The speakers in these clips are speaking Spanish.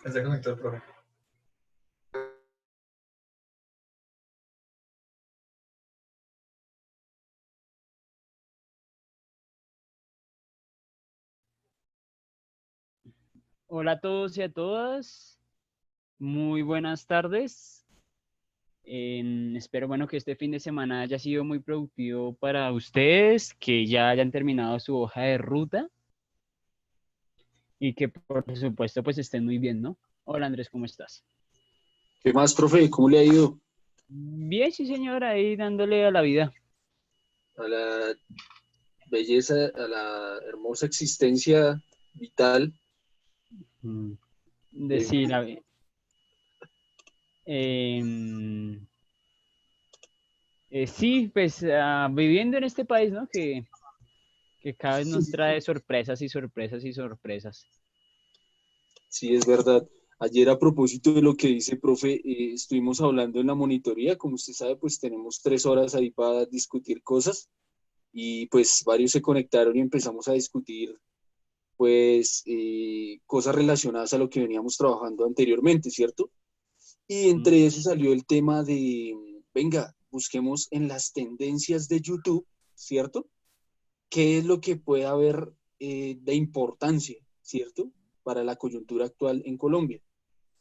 Se conectó el profe. Hola a todos y a todas, muy buenas tardes. Espero bueno que este fin de semana haya sido muy productivo para ustedes, que ya hayan terminado su hoja de ruta y que por supuesto pues estén muy bien, ¿no? Hola Andrés, ¿cómo estás? ¿Qué más, profe? ¿Cómo le ha ido Bien, sí señor, ahí dándole a la vida. a la belleza, a la hermosa existencia vital Mm, de Decir, vivir? em, sí, pues viviendo en este país, ¿no? Que cada vez nos trae sorpresas y sorpresas y sorpresas. Sí, es verdad. Ayer, a propósito de lo que dice, profe, estuvimos hablando en la monitoría. Como usted sabe, pues tenemos 3 horas ahí para discutir cosas y pues varios se conectaron y empezamos a discutir pues cosas relacionadas a lo que veníamos trabajando anteriormente, ¿cierto? Y entre Mm, eso salió el tema de, venga, busquemos en las tendencias de YouTube, ¿cierto? ¿Qué es lo que puede haber de importancia, ¿cierto? Para la coyuntura actual en Colombia.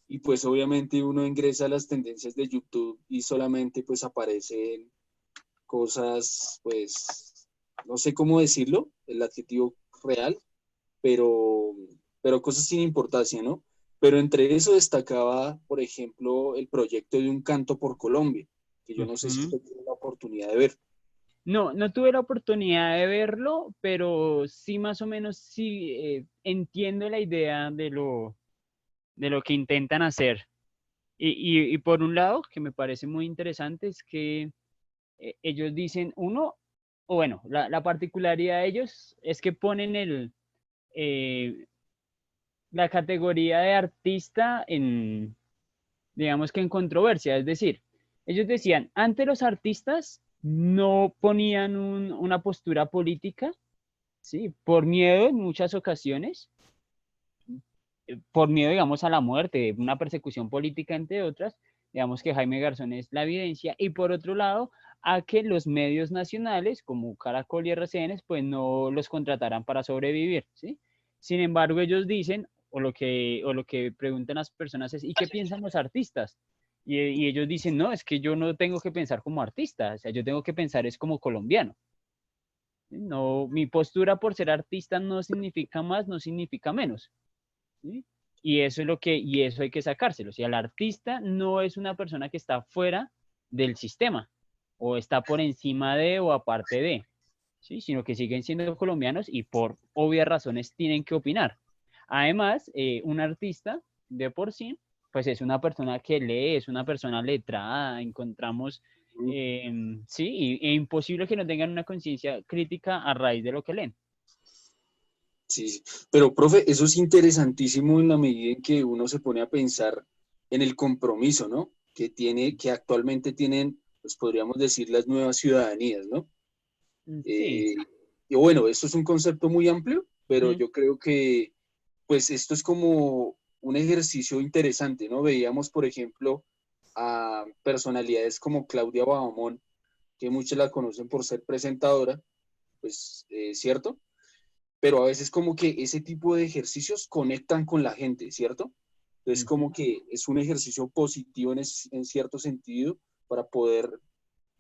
Y pues obviamente uno ingresa a las tendencias de YouTube y solamente pues aparecen cosas, pues, no sé cómo decirlo, el adjetivo real, pero, pero cosas sin importancia, ¿no? Pero entre eso destacaba, por ejemplo, el proyecto de Un Canto por Colombia, que yo no sé si ujú. usted tiene la oportunidad de ver. No, no tuve la oportunidad de verlo, pero sí más o menos sí entiendo la idea de lo que intentan hacer. Y por un lado, que me parece muy interesante, es que ellos dicen, uno, o bueno, la particularidad de ellos es que ponen eh, la categoría de artista en, digamos que en controversia. Es decir, ellos decían, antes los artistas no ponían una postura política. Sí, por miedo en muchas ocasiones, por miedo, digamos, a la muerte, una persecución política, entre otras, digamos que Jaime Garzón es la evidencia, y por otro lado, a que los medios nacionales, como Caracol y RCN, pues no los contrataran para sobrevivir, ¿sí? Sin embargo, ellos dicen, o lo que preguntan las personas es, ¿y qué piensan los artistas? Y ellos dicen, no, es que yo no tengo que pensar como artista, o sea, yo tengo que pensar es como colombiano. No, mi postura por ser artista no significa más, no significa menos, ¿sí? Y eso es lo que, y eso hay que sacárselo. Si el artista no es una persona que está fuera del sistema, o está por encima de, o aparte de, ¿sí? Sino que siguen siendo colombianos y por obvias razones tienen que opinar. Además, un artista de por sí, pues es una persona que lee, es una persona letrada, encontramos, sí, e imposible que no tengan una conciencia crítica a raíz de lo que leen. Sí, sí. Pero, profe, eso es interesantísimo en la medida en que uno se pone a pensar en el compromiso, ¿no? Que tiene, que actualmente tienen, pues podríamos decir, las nuevas ciudadanías, ¿no? Sí. Eh, y bueno, esto es un concepto muy amplio, pero Mm. yo creo que, pues esto es como un ejercicio interesante, ¿no? Veíamos, por ejemplo, a personalidades como Claudia Bahamón, que muchos la conocen por ser presentadora, pues, ¿cierto? Pero a veces como que ese tipo de ejercicios conectan con la gente, ¿cierto? Entonces como Ujú. que es un ejercicio positivo en cierto sentido para poder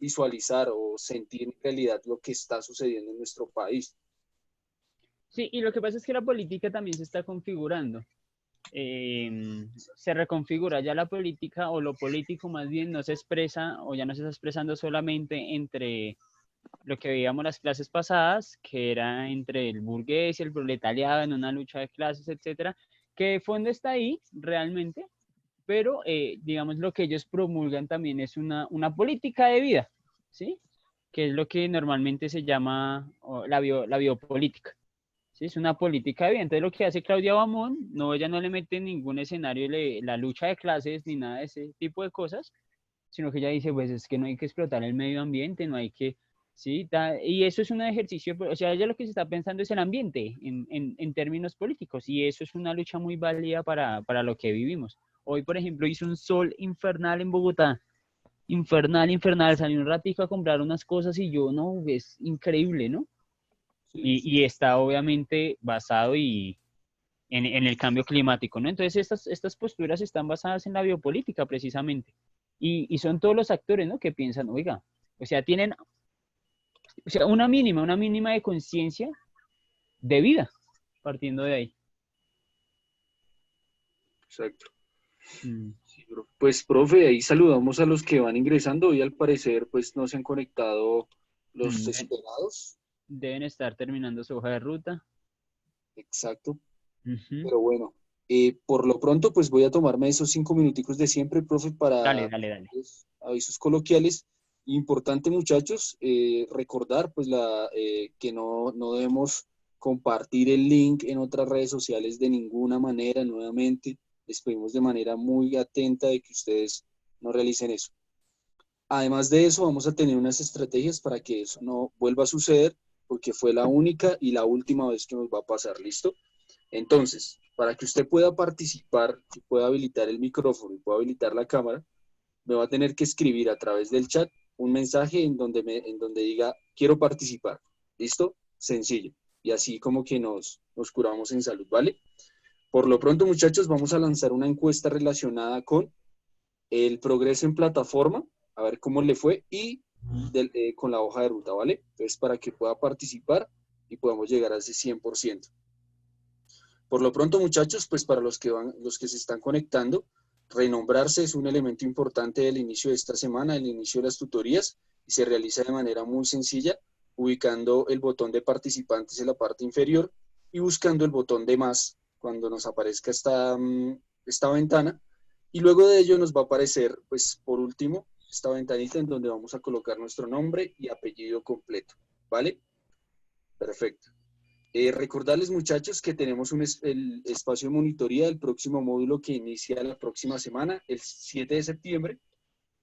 visualizar o sentir en realidad lo que está sucediendo en nuestro país. Sí, y lo que pasa es que la política también se está configurando. Se reconfigura ya la política o lo político más bien no se expresa o ya no se está expresando solamente entre lo que veíamos las clases pasadas, que era entre el burgués y el proletariado en una lucha de clases, etcétera, que de fondo está ahí realmente, pero digamos lo que ellos promulgan también es una política de vida, ¿sí? Que es lo que normalmente se llama la biopolítica. Sí, es una política de vida. Entonces lo que hace Claudia Bamón, no, ella no le mete en ningún escenario la lucha de clases ni nada de ese tipo de cosas, sino que ella dice, pues es que no hay que explotar el medio ambiente, no hay que Sí, y eso es un ejercicio, o sea, ella lo que se está pensando es el ambiente en términos políticos, y eso es una lucha muy válida para lo que vivimos. Hoy, por ejemplo, hizo un sol infernal en Bogotá, infernal, infernal, salí un ratico a comprar unas cosas y yo, no, es increíble, ¿no? Sí, sí. Y está obviamente basado en el cambio climático, ¿no? Entonces, estas posturas están basadas en la biopolítica, precisamente, y son todos los actores, ¿no? Que piensan, oiga, o sea, tienen, o sea, una mínima de conciencia de vida, partiendo de ahí. Exacto. Mm. Sí, pues, profe, ahí saludamos a los que van ingresando y al parecer, pues, no se han conectado los Mm, deben, esperados. deben estar terminando su hoja de ruta. Exacto. Ujú. Pero bueno, por lo pronto, pues voy a tomarme esos 5 minuticos de siempre, profe, Dale, para dale, dale. pues, avisos coloquiales. Importante, muchachos, recordar pues que no debemos compartir el link en otras redes sociales de ninguna manera. Nuevamente, les pedimos de manera muy atenta de que ustedes no realicen eso. Además de eso, vamos a tener unas estrategias para que eso no vuelva a suceder, porque fue la única y la última vez que nos va a pasar. ¿Listo? Entonces, para que usted pueda participar y pueda habilitar el micrófono y pueda habilitar la cámara, me va a tener que escribir a través del chat un mensaje en donde diga, quiero participar. ¿Listo? Sencillo. Y así como que nos curamos en salud, ¿vale? Por lo pronto, muchachos, vamos a lanzar una encuesta relacionada con el progreso en plataforma, a ver cómo le fue, y con la hoja de ruta, ¿vale? Entonces, para que pueda participar y podamos llegar a ese 100%. Por lo pronto, muchachos, pues para los que se están conectando, renombrarse es un elemento importante del inicio de esta semana, el inicio de las tutorías, y se realiza de manera muy sencilla, ubicando el botón de participantes en la parte inferior y buscando el botón de más cuando nos aparezca esta ventana. Y luego de ello nos va a aparecer, pues por último, esta ventanita en donde vamos a colocar nuestro nombre y apellido completo. ¿Vale? Perfecto. Recordarles, muchachos, que tenemos el espacio de monitoría del próximo módulo que inicia la próxima semana, el 7 de septiembre,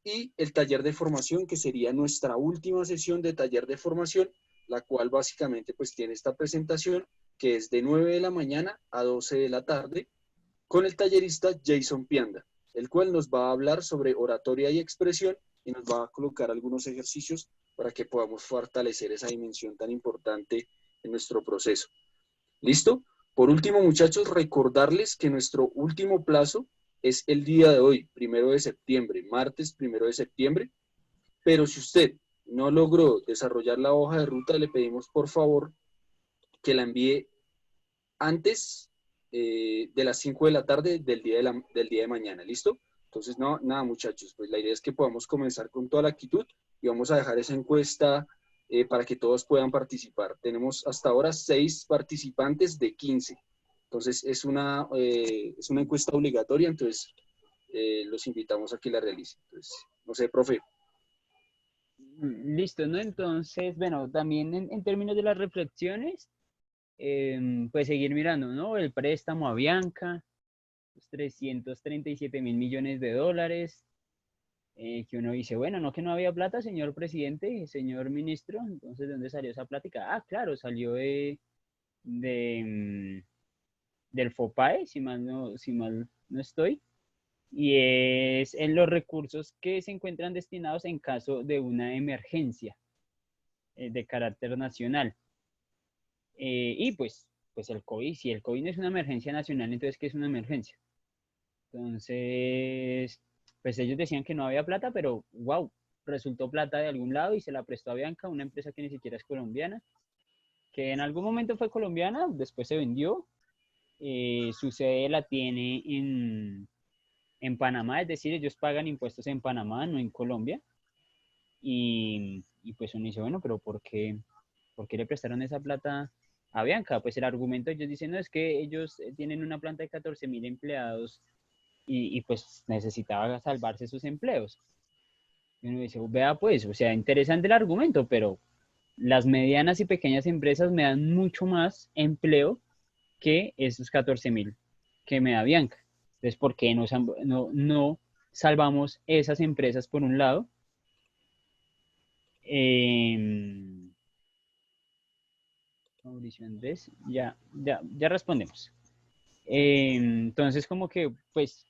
y el taller de formación, que sería nuestra última sesión de taller de formación, la cual básicamente pues tiene esta presentación, que es de 9 de la mañana a 12 de la tarde, con el tallerista Jason Pianda, el cual nos va a hablar sobre oratoria y expresión y nos va a colocar algunos ejercicios para que podamos fortalecer esa dimensión tan importante en nuestro proceso. ¿Listo? Por último, muchachos, recordarles que nuestro último plazo es el día de hoy, 1 de septiembre, martes 1 de septiembre, pero si usted no logró desarrollar la hoja de ruta, le pedimos por favor que la envíe antes de las 5 de la tarde del día de mañana, ¿listo? Entonces, no, nada, muchachos, pues la idea es que podamos comenzar con toda la actitud y vamos a dejar esa encuesta para que todos puedan participar. Tenemos hasta ahora 6 participantes de 15. Entonces, es una encuesta obligatoria, entonces los invitamos a que la realicen. Entonces, no sé, profe. Listo, ¿no? Entonces, bueno, también en términos de las reflexiones, pues seguir mirando, ¿no? El préstamo a Bianca, los 337.000 millones de dólares, que uno dice, bueno, no que no había plata, señor presidente, señor ministro, entonces, ¿de dónde salió esa plática? Ah, claro, salió de, mm, del FOPAE, si mal no estoy, y es en los recursos que se encuentran destinados en caso de una emergencia de carácter nacional. Y pues el COVID, si el COVID no es una emergencia nacional, entonces ¿qué es una emergencia? Entonces, pues ellos decían que no había plata, pero wow, resultó plata de algún lado y se la prestó a Bianca, una empresa que ni siquiera es colombiana, que en algún momento fue colombiana, después se vendió, su sede la tiene en Panamá, es decir, ellos pagan impuestos en Panamá, no en Colombia, y pues uno dice, bueno, pero por qué le prestaron esa plata a Bianca? Pues el argumento ellos dicen, no, es que ellos tienen una planta de 14.000 empleados y pues necesitaba salvarse sus empleos. Y uno dice, vea pues, o sea, interesante el argumento, pero las medianas y pequeñas empresas me dan mucho más empleo que esos 14.000 que me da Bianca. Entonces, ¿por qué no salvamos esas empresas por un lado? Mauricio Andrés, ya respondemos. Entonces, como que, pues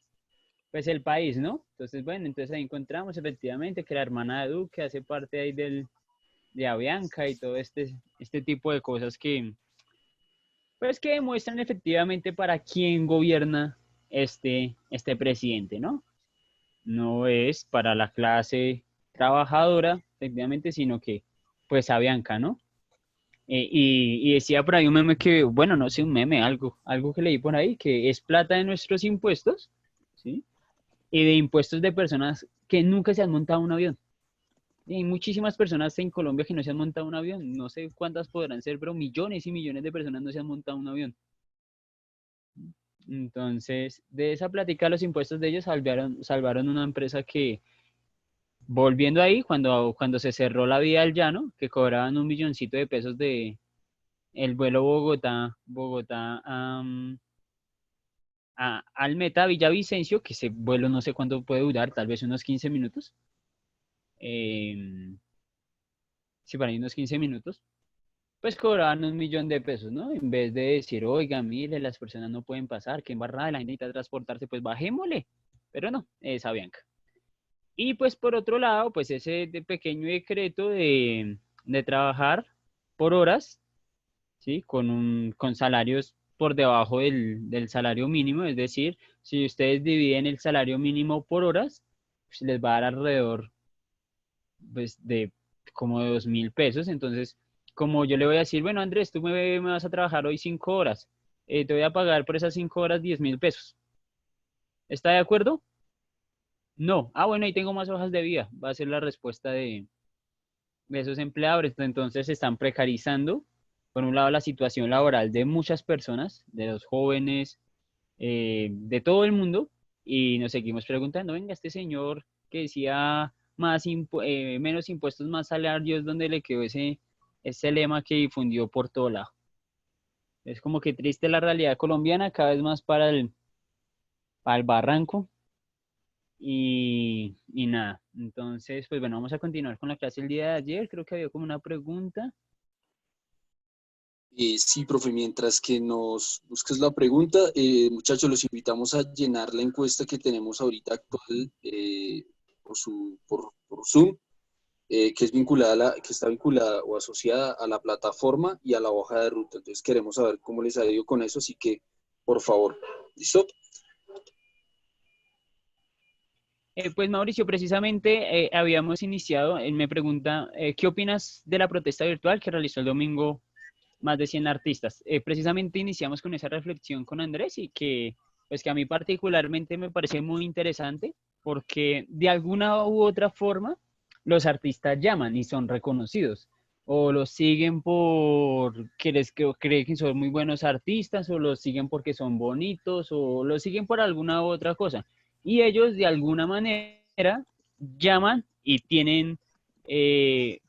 el país, ¿no? Entonces, bueno, entonces ahí encontramos efectivamente que la hermana de Duque hace parte ahí de Avianca y todo este tipo de cosas que, pues que demuestran efectivamente para quién gobierna este presidente, ¿no? No es para la clase trabajadora, efectivamente, sino que, pues, Avianca, ¿no? Y decía por ahí un meme que, bueno, no sé, un meme, algo que leí por ahí, que es plata de nuestros impuestos, ¿sí? Y de impuestos de personas que nunca se han montado un avión. Y hay muchísimas personas en Colombia que no se han montado un avión, no sé cuántas podrán ser, pero millones y millones de personas no se han montado un avión. Entonces, de esa plática, los impuestos de ellos salvaron una empresa que, volviendo ahí, cuando se cerró la vía al llano, que cobraban 1 milloncito de pesos de el vuelo Bogotá al Meta Villavicencio, que ese vuelo no sé cuánto puede durar, tal vez unos 15 minutos. Sí, para ahí unos 15 minutos. Pues cobraban 1 millón de pesos, ¿no? En vez de decir, oiga, mire, las personas no pueden pasar, que embarrada, la gente necesita transportarse, pues bajémosle. Pero no, es Avianca. Y pues por otro lado, pues ese pequeño decreto de trabajar por horas, ¿sí? Con salarios por debajo del salario mínimo, es decir, si ustedes dividen el salario mínimo por horas, pues les va a dar alrededor, pues, de como de 2.000 pesos. Entonces, como yo le voy a decir, bueno, Andrés, tú me vas a trabajar hoy 5 horas, te voy a pagar por esas 5 horas 10.000 pesos. ¿Está de acuerdo? No. Ah, bueno, ahí tengo más hojas de vida. Va a ser la respuesta de esos empleadores. Entonces, se están precarizando, por un lado, la situación laboral de muchas personas, de los jóvenes, de todo el mundo, y nos seguimos preguntando, venga, este señor que decía menos impuestos, más salarios, ¿dónde le quedó ese lema que difundió por todo lado? Es como que triste la realidad colombiana, cada vez más para el barranco, y nada. Entonces, pues bueno, vamos a continuar con la clase el día de ayer. Creo que había como una pregunta. Sí, profe, mientras que nos busques la pregunta, muchachos, los invitamos a llenar la encuesta que tenemos ahorita actual por Zoom, que es vinculada que está vinculada o asociada a la plataforma y a la hoja de ruta. Entonces queremos saber cómo les ha ido con eso, así que, por favor, ¿listo? Pues Mauricio, precisamente habíamos iniciado, él me pregunta, ¿qué opinas de la protesta virtual que realizó el domingo más de 100 artistas? Precisamente iniciamos con esa reflexión con Andrés y que, pues que a mí particularmente me parece muy interesante porque de alguna u otra forma los artistas llaman y son reconocidos o los siguen porque creen que son muy buenos artistas o los siguen porque son bonitos o los siguen por alguna u otra cosa. Y ellos de alguna manera llaman y eh,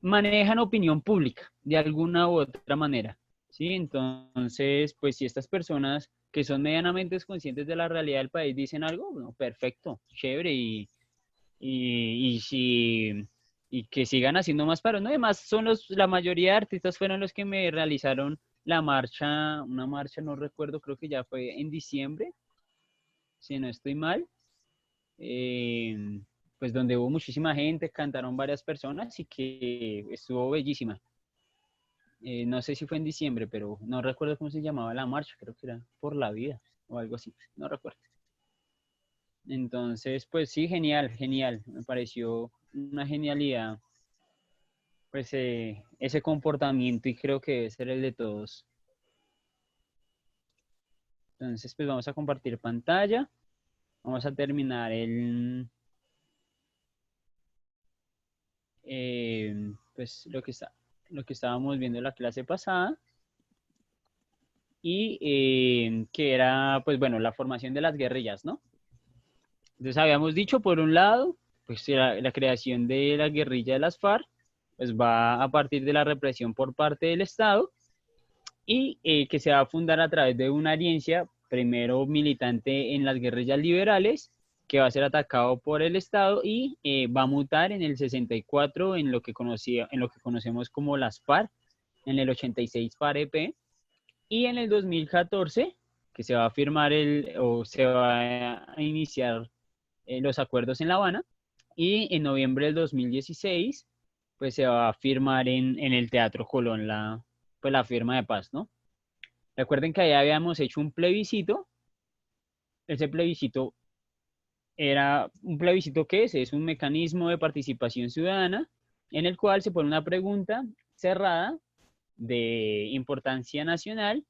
manejan opinión pública de alguna u otra manera, ¿sí? Entonces, pues si estas personas que son medianamente conscientes de la realidad del país dicen algo, bueno, perfecto, chévere, y si y que sigan haciendo más paros, ¿no? Además, la mayoría de artistas fueron los que me realizaron la marcha, una marcha, no recuerdo, creo que ya fue en diciembre, si no estoy mal, eh, pues donde hubo muchísima gente, cantaron varias personas y que estuvo bellísima. No sé si fue en diciembre, pero no recuerdo cómo se llamaba la marcha, creo que era por la vida o algo así, no recuerdo. Entonces, pues sí, genial, genial, me pareció una genialidad, pues ese comportamiento y creo que debe ser el de todos. Entonces, pues vamos a compartir pantalla, vamos a terminar pues lo que estábamos viendo en la clase pasada. Y que era, pues bueno, la formación de las guerrillas, ¿no? Entonces habíamos dicho, por un lado, pues la creación de la guerrilla de las FARC, pues va a partir de la represión por parte del Estado y que se va a fundar a través de una alianza, primero militante en las guerrillas liberales, que va a ser atacado por el Estado y va a mutar en el 64 en lo que conocemos como las FARC, en el 86 FAREP, y en el 2014, que se va a firmar o se va a iniciar los acuerdos en La Habana, y en noviembre del 2016, pues se va a firmar en el Teatro Colón pues la firma de paz, ¿no? Recuerden que ahí habíamos hecho un plebiscito. Ese plebiscito era un plebiscito. ¿Qué es? Es un mecanismo de participación ciudadana en el cual se pone una pregunta cerrada de importancia nacional,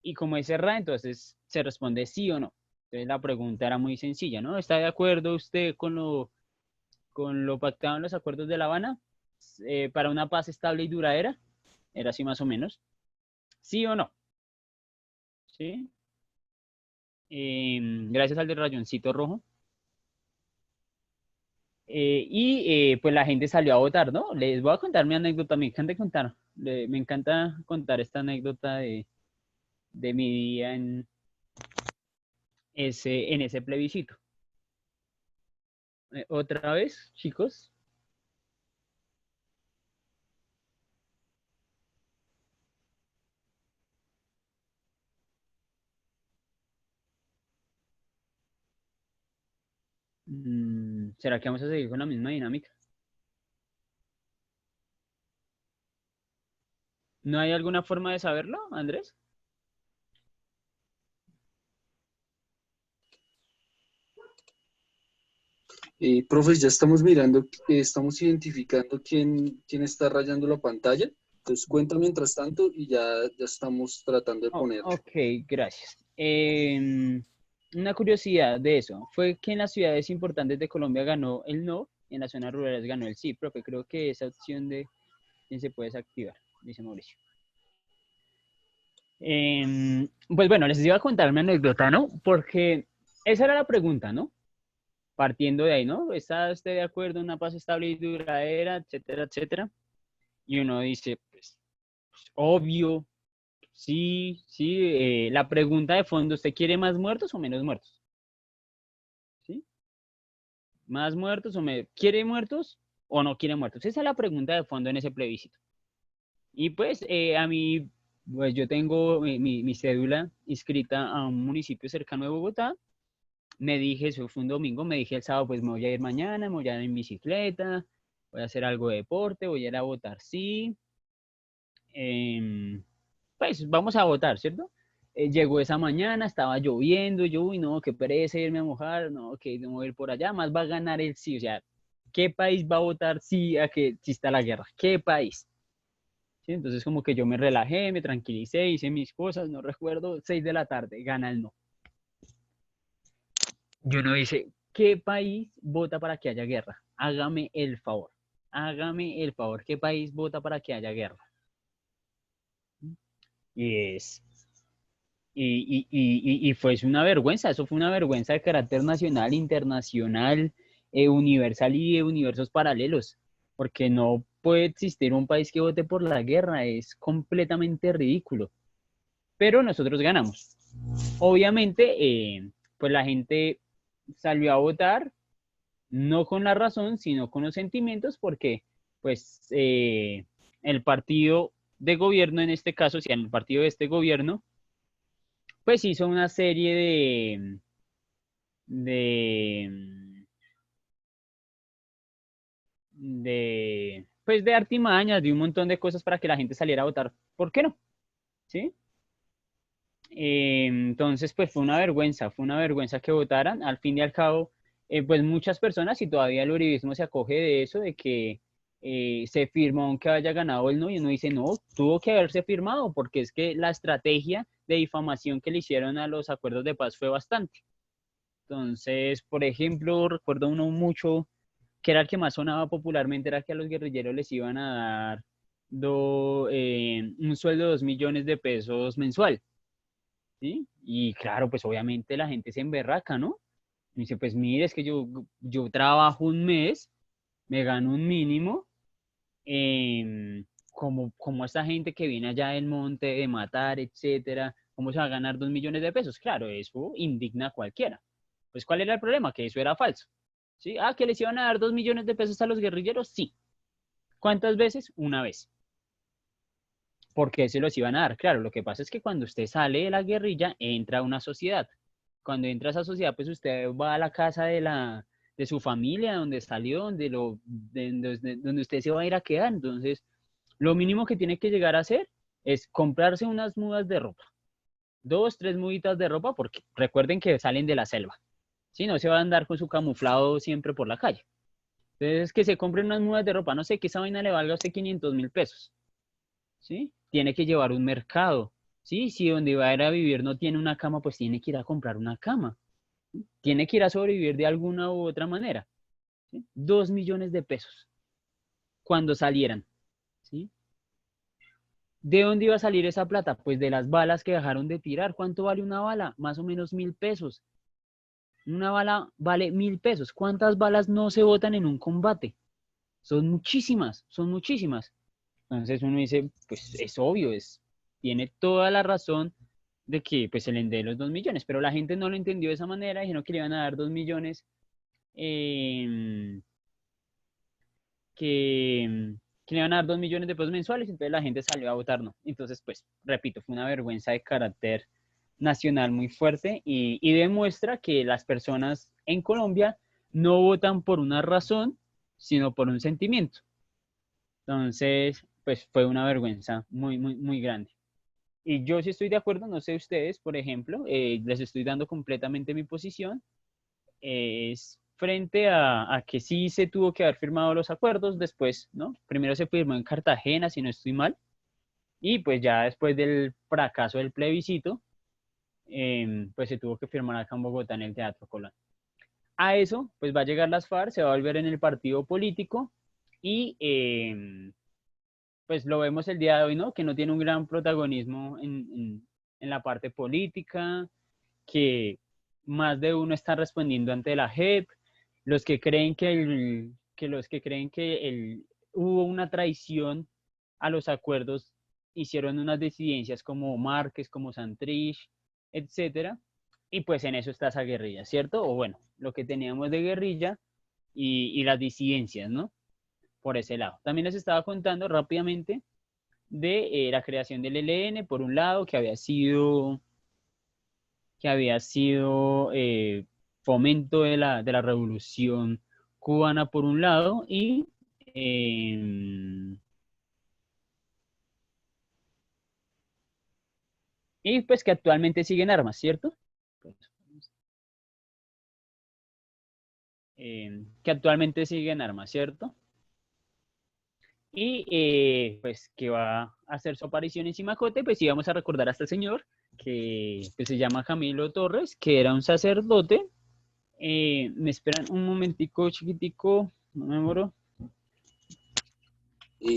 y como es cerrada, entonces se responde sí o no. Entonces la pregunta era muy sencilla, ¿no? ¿Está de acuerdo usted con lo pactado en los acuerdos de La Habana para una paz estable y duradera? Era así más o menos. ¿Sí o no? ¿Sí? Gracias al del rayoncito rojo. Pues la gente salió a votar, ¿no? Les voy a contar mi anécdota, me encanta contar, me encanta contar esta anécdota de mi día en ese plebiscito. Otra vez, chicos. ¿Será que vamos a seguir con la misma dinámica? ¿No hay alguna forma de saberlo, Andrés? Profes, ya estamos mirando, estamos identificando quién está rayando la pantalla. Entonces cuenta mientras tanto y ya estamos tratando de Oh, ponerle. ok, gracias. Una curiosidad de eso fue que en las ciudades importantes de Colombia ganó el no, en las zonas rurales ganó el sí, profe. Creo que esa opción de se puede desactivar, dice Mauricio. Pues bueno, les iba a contar mi anécdota, ¿no? Porque esa era la pregunta, ¿no? Partiendo de ahí, ¿no? ¿Está usted de acuerdo en una paz estable y duradera, etcétera, etcétera? Y uno dice, pues, obvio, sí, sí. La pregunta de fondo, ¿usted quiere más muertos o menos muertos? ¿Sí? ¿Más muertos o menos? ¿Quiere muertos o no quiere muertos? Esa es la pregunta de fondo en ese plebiscito. Y pues a mí, pues yo tengo mi cédula inscrita a un municipio cercano de Bogotá. Me dije, eso fue un domingo, me dije el sábado, pues me voy a ir mañana, me voy a ir en bicicleta, voy a hacer algo de deporte, voy a ir a votar, sí. Pues vamos a votar, ¿cierto? Llegó esa mañana, estaba lloviendo, yo, uy, no, qué pereza irme a mojar, no, que no voy a ir por allá, más va a ganar el sí. O sea, ¿qué país va a votar sí a que exista la guerra? ¿Qué país? ¿Sí? Entonces como que yo me relajé, me tranquilicé, hice mis cosas, no recuerdo, 6 de la tarde, gana el no. Yo no dice, ¿qué país vota para que haya guerra? Hágame el favor, ¿qué país vota para que haya guerra? Y es, y fue una vergüenza, eso fue una vergüenza de carácter nacional, internacional, universal y de universos paralelos, porque no puede existir un país que vote por la guerra, es completamente ridículo. Pero nosotros ganamos. Obviamente, pues la gente salió a votar, no con la razón, sino con los sentimientos, porque pues el partido de gobierno, en este caso, o sea, el partido de este gobierno, pues hizo una serie de, pues de artimañas, de un montón de cosas para que la gente saliera a votar. ¿Por qué no? ¿Sí? Entonces, pues fue una vergüenza que votaran. Al fin y al cabo, pues muchas personas, y todavía el uribismo se acoge de eso, de que se firmó aunque haya ganado el no, y uno dice, no, tuvo que haberse firmado, porque es que la estrategia de difamación que le hicieron a los acuerdos de paz fue bastante. Entonces, por ejemplo, recuerdo uno mucho, que era el que más sonaba popularmente, era que a los guerrilleros les iban a dar un sueldo de 2 millones de pesos mensual. ¿Sí? Y claro, pues obviamente la gente se emberraca, ¿no? Y dice, pues mire, es que yo trabajo un mes, me gano un mínimo, como esta gente que viene allá del monte de matar, etcétera, ¿cómo se va a ganar 2 millones de pesos? Claro, eso indigna a cualquiera. Pues, ¿cuál era el problema? Que eso era falso. ¿Sí? Ah, que les iban a dar 2 millones de pesos a los guerrilleros, sí. ¿Cuántas veces? Una vez. ¿por qué se los iban a dar? Claro, lo que pasa es que cuando usted sale de la guerrilla, entra a una sociedad. Cuando entra a esa sociedad, pues usted va a la casa de su familia, donde salió, donde usted se va a ir a quedar. Entonces, lo mínimo que tiene que llegar a hacer es comprarse unas mudas de ropa. 2, 3 muditas de ropa, porque recuerden que salen de la selva. Si no, se va a andar con su camuflado siempre por la calle. Entonces, que se compren unas mudas de ropa. No sé, que esa vaina le valga a usted 500.000 pesos. ¿Sí? Tiene que llevar un mercado. ¿Sí? Si donde va a ir a vivir no tiene una cama, pues tiene que ir a comprar una cama. Tiene que ir a sobrevivir de alguna u otra manera. ¿Sí? 2 millones de pesos cuando salieran. ¿Sí? ¿De dónde iba a salir esa plata? Pues de las balas que dejaron de tirar. ¿Cuánto vale una bala? Más o menos 1.000 pesos. Una bala vale 1.000 pesos. ¿Cuántas balas no se botan en un combate? Son muchísimas, son muchísimas. Entonces uno dice, pues es obvio, tiene toda la razón de que pues se le den los 2 millones, pero la gente no lo entendió de esa manera, dijeron que le iban a dar 2 millones, eh, que, que le iban a dar 2 millones de pesos mensuales, entonces la gente salió a votar no. Entonces, pues, repito, fue una vergüenza de carácter nacional muy fuerte y demuestra que las personas en Colombia no votan por una razón, sino por un sentimiento. Entonces, pues fue una vergüenza muy, muy, muy grande. Y yo sí estoy de acuerdo, no sé ustedes, por ejemplo, les estoy dando completamente mi posición, es frente a que sí se tuvo que haber firmado los acuerdos después, ¿no? Primero se firmó en Cartagena, si no estoy mal, y pues ya después del fracaso del plebiscito, pues se tuvo que firmar acá en Bogotá en el Teatro Colón. A eso, pues va a llegar las FARC, se va a volver en el partido político y pues lo vemos el día de hoy, ¿no? Que no tiene un gran protagonismo en la parte política, que más de uno está respondiendo ante la JEP, los que creen que hubo una traición a los acuerdos, hicieron unas disidencias como Márquez, como Santrich, etcétera, y pues en eso está esa guerrilla, ¿cierto? O bueno, lo que teníamos de guerrilla y las disidencias, ¿no? Por ese lado. También les estaba contando rápidamente de la creación del ELN, por un lado, que había sido fomento de la revolución cubana, por un lado, y pues que actualmente siguen armas, ¿cierto? Pues, que actualmente siguen armas, ¿cierto? Y pues que va a hacer su aparición en Cimacote, pues íbamos a recordar a este señor que se llama Camilo Torres, que era un sacerdote. Me esperan un momentico chiquitico, no me demoro.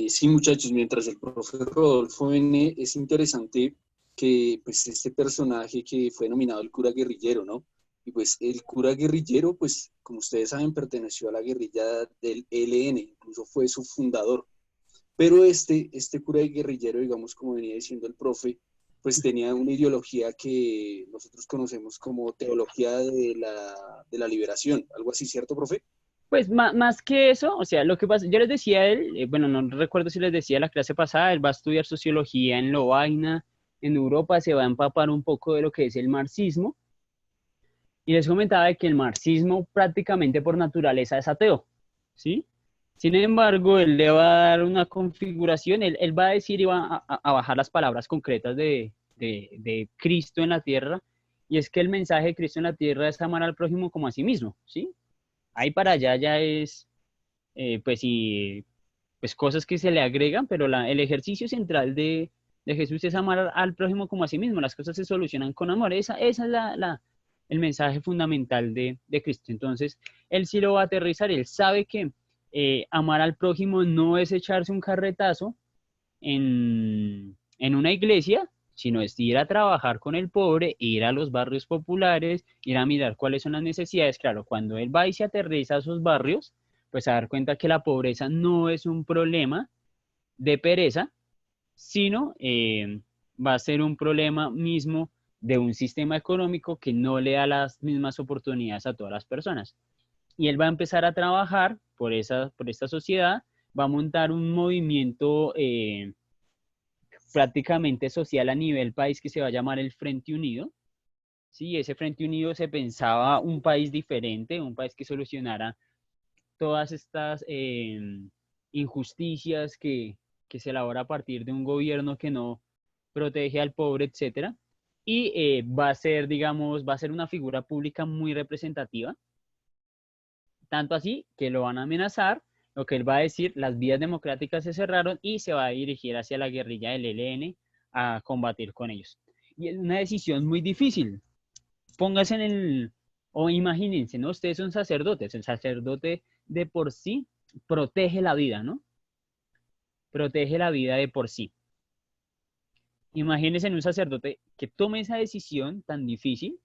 Sí, muchachos, mientras el profe Rodolfo viene, es interesante que pues este personaje que fue nominado el cura guerrillero, ¿no? Y pues el cura guerrillero, pues como ustedes saben, perteneció a la guerrilla del ELN, incluso fue su fundador. Pero este cura guerrillero, digamos, como venía diciendo el profe, pues tenía una ideología que nosotros conocemos como teología de la liberación, algo así, ¿cierto, profe? Pues más que eso, o sea, lo que pasa, yo les decía a él, bueno, no recuerdo si les decía la clase pasada, él va a estudiar sociología en Lovaina, en Europa, se va a empapar un poco de lo que es el marxismo, y les comentaba de que el marxismo prácticamente por naturaleza es ateo, ¿sí? Sin embargo, él le va a dar una configuración, él va a decir y va a bajar las palabras concretas de Cristo en la tierra, y es que el mensaje de Cristo en la tierra es amar al prójimo como a sí mismo, ¿sí? Ahí para allá ya es, pues, y, pues cosas que se le agregan, pero el ejercicio central de Jesús es amar al prójimo como a sí mismo, las cosas se solucionan con amor, esa es el mensaje fundamental de Cristo. Entonces, él sí lo va a aterrizar, él sabe que amar al prójimo no es echarse un carretazo en una iglesia, sino es ir a trabajar con el pobre, ir a los barrios populares, ir a mirar cuáles son las necesidades. Claro, cuando él va y se aterriza a esos barrios, pues a dar cuenta que la pobreza no es un problema de pereza, sino va a ser un problema mismo de un sistema económico que no le da las mismas oportunidades a todas las personas. Y él va a empezar a trabajar por esta sociedad, va a montar un movimiento prácticamente social a nivel país que se va a llamar el Frente Unido. Sí, ese Frente Unido se pensaba un país diferente, un país que solucionara todas estas injusticias que se elabora a partir de un gobierno que no protege al pobre, etcétera. Y va a ser, digamos, va a ser una figura pública muy representativa, tanto así que lo van a amenazar, lo que él va a decir, las vías democráticas se cerraron y se va a dirigir hacia la guerrilla del ELN a combatir con ellos. Y es una decisión muy difícil. Póngase en el, o imagínense, ¿no? Ustedes son sacerdotes, el sacerdote de por sí protege la vida, ¿no? Protege la vida de por sí. Imagínense en un sacerdote que tome esa decisión tan difícil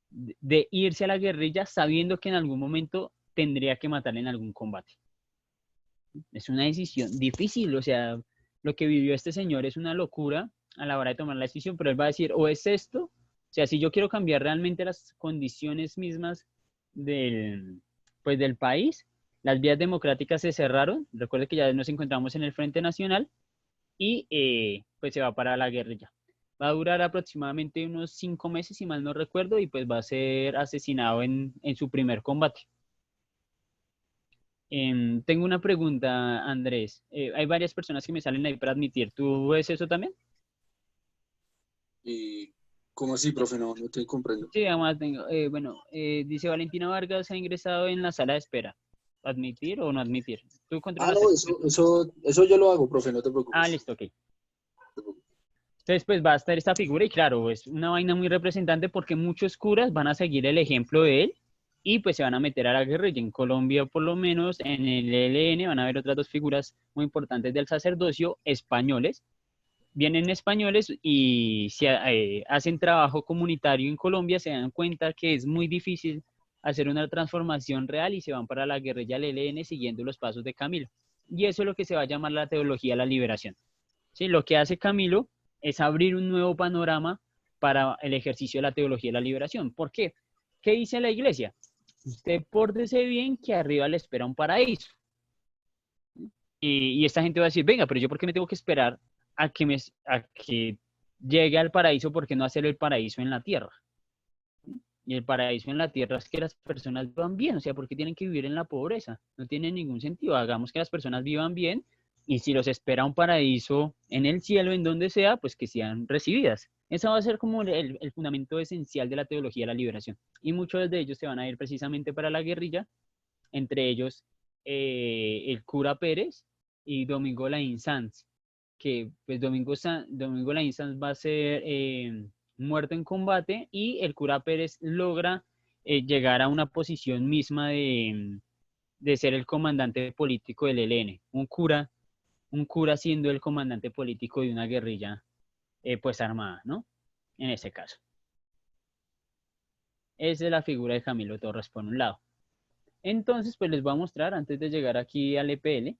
de irse a la guerrilla sabiendo que en algún momento tendría que matarle en algún combate. Es una decisión difícil, o sea, lo que vivió este señor es una locura a la hora de tomar la decisión, pero él va a decir, o es esto, o sea, si yo quiero cambiar realmente las condiciones mismas del, pues, del país, las vías democráticas se cerraron, recuerde que ya nos encontramos en el Frente Nacional y pues se va para la guerrilla. Va a durar aproximadamente unos 5 meses, si mal no recuerdo, y pues va a ser asesinado en su primer combate. Tengo una pregunta, Andrés. Hay varias personas que me salen ahí para admitir. ¿Tú ves eso también? Y, ¿cómo así, profe? No, no te comprendo. Sí, además tengo. Bueno, dice Valentina Vargas ha ingresado en la sala de espera. ¿Admitir o no admitir? ¿Tú Ah, controlas no, eso, eso, cierto? eso, eso yo lo hago, profe, no te Ah, preocupes. listo, ok. Entonces, pues va a estar esta figura y claro, es una vaina muy representante porque muchos curas van a seguir el ejemplo de él y pues se van a meter a la guerrilla. En Colombia, por lo menos, en el ELN van a haber otras dos figuras muy importantes del sacerdocio españoles. Vienen españoles y se hacen trabajo comunitario en Colombia, se dan cuenta que es muy difícil hacer una transformación real y se van para la guerrilla del ELN siguiendo los pasos de Camilo. Y eso es lo que se va a llamar la teología de la liberación. ¿Sí? Lo que hace Camilo es abrir un nuevo panorama para el ejercicio de la teología de la liberación. ¿Por qué? ¿Qué dice la iglesia? Usted pórtese bien que arriba le espera un paraíso. Y esta gente va a decir, venga, pero yo por qué me tengo que esperar a que llegue al paraíso, ¿por qué no hacer el paraíso en la tierra? Y el paraíso en la tierra es que las personas vivan bien, o sea, ¿por qué tienen que vivir en la pobreza? No tiene ningún sentido. Hagamos que las personas vivan bien y si los espera un paraíso en el cielo, en donde sea, pues que sean recibidas. Eso va a ser como el fundamento esencial de la teología de la liberación. Y muchos de ellos se van a ir precisamente para la guerrilla, entre ellos el cura Pérez y Domingo Laín Sanz, que pues Domingo Laín Sanz va a ser muerto en combate y el cura Pérez logra llegar a una posición misma de ser el comandante político del ELN, un cura siendo el comandante político de una guerrilla pues armada, ¿no? En ese caso. Esa es la figura de Camilo Torres por un lado. Entonces, pues les voy a mostrar, antes de llegar aquí al EPL,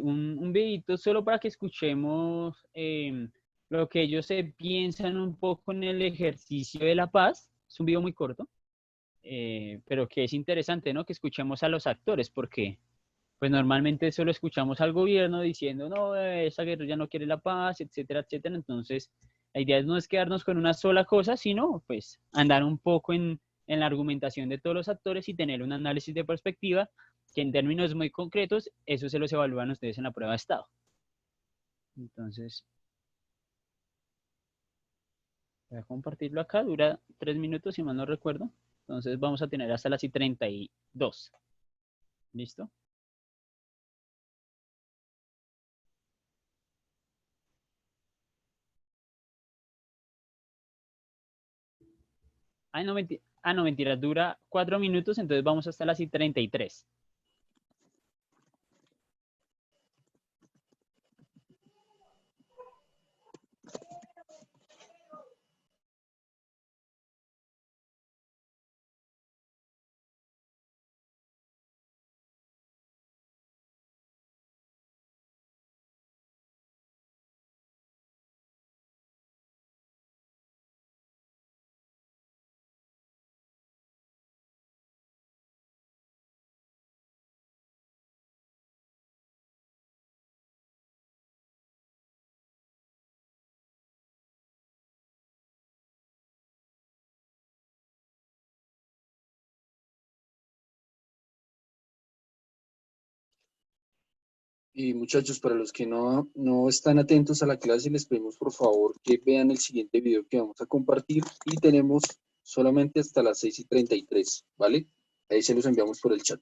un videito solo para que escuchemos lo que ellos se piensan un poco en el ejercicio de la paz. Es un video muy corto, pero que es interesante, ¿no? Que escuchemos a los actores, porque pues normalmente solo escuchamos al gobierno diciendo, no, esa guerrilla no quiere la paz, etcétera, etcétera. Entonces, la idea no es quedarnos con una sola cosa, sino pues andar un poco en la argumentación de todos los actores y tener un análisis de perspectiva que en términos muy concretos, eso se los evalúan ustedes en la prueba de estado. Entonces, voy a compartirlo acá, dura 3 minutos si mal no recuerdo. Entonces vamos a tener hasta las y 32. ¿Listo? No, mentira, dura 4 minutos, entonces vamos hasta las y 33. Y muchachos, para los que no están atentos a la clase, les pedimos por favor que vean el siguiente video que vamos a compartir y tenemos solamente hasta las 6:33, ¿vale? Ahí se los enviamos por el chat.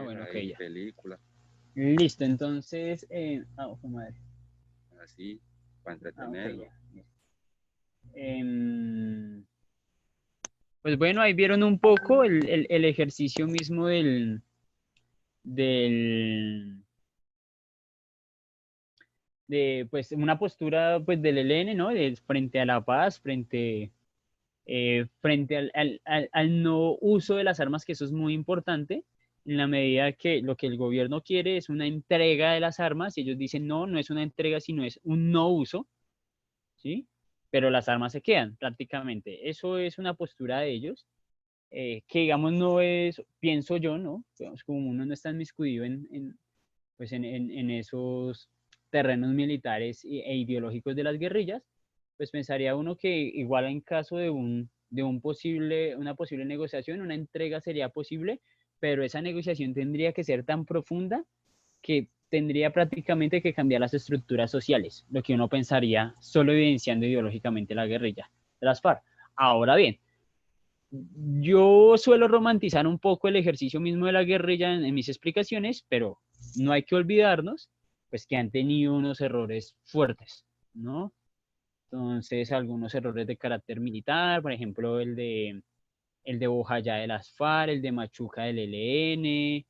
Bueno, ok, ya. Película, Listo, entonces, madre. así, para Ok, entretenerlo. ya. Pues bueno, ahí vieron un poco el ejercicio mismo del, de pues una postura pues del ELN, ¿no? Frente a la paz, frente al no uso de las armas, que eso es muy importante, en la medida que lo que el gobierno quiere es una entrega de las armas, y ellos dicen no, no es una entrega, sino es un no uso, ¿sí? Pero las armas se quedan prácticamente. Eso es una postura de ellos, que digamos no es, pienso yo, ¿no? Digamos, como uno no está inmiscuido pues en esos terrenos militares e ideológicos de las guerrillas, pues pensaría uno que igual en caso de una posible negociación, una entrega sería posible, pero esa negociación tendría que ser tan profunda que tendría prácticamente que cambiar las estructuras sociales, lo que uno pensaría solo evidenciando ideológicamente la guerrilla de las FARC. Ahora bien, yo suelo romantizar un poco el ejercicio mismo de la guerrilla en mis explicaciones, pero no hay que olvidarnos pues que han tenido unos errores fuertes, ¿no? Entonces, algunos errores de carácter militar, por ejemplo, el de Bojayá de las FARC, el de Machuca del ELN,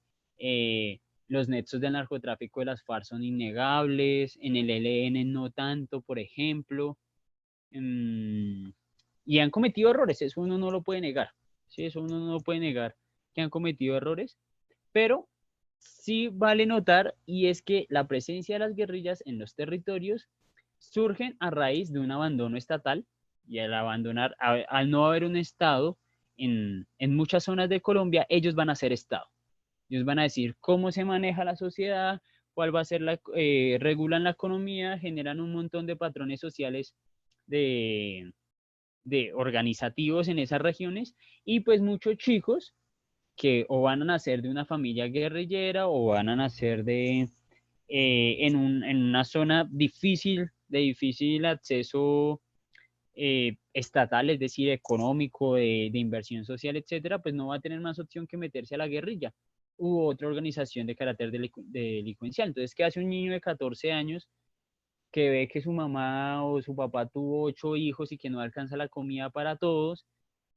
los nexos del narcotráfico de las FARC son innegables, en el ELN no tanto, por ejemplo, y han cometido errores, eso uno no lo puede negar, ¿sí? Eso uno no lo puede negar, que han cometido errores, pero sí vale notar, y es que la presencia de las guerrillas en los territorios surgen a raíz de un abandono estatal, y al no haber un Estado en muchas zonas de Colombia, ellos van a ser Estado. Ellos van a decir cómo se maneja la sociedad, cuál va a ser regulan la economía, generan un montón de patrones sociales de, de organizativos en esas regiones, y pues muchos chicos que o van a nacer de una familia guerrillera o van a nacer en una zona de difícil acceso estatal, es decir, económico, de inversión social, etcétera, pues no va a tener más opción que meterse a la guerrilla u otra organización de carácter delincuencial. Entonces, ¿qué hace un niño de 14 años que ve que su mamá o su papá tuvo 8 hijos y que no alcanza la comida para todos?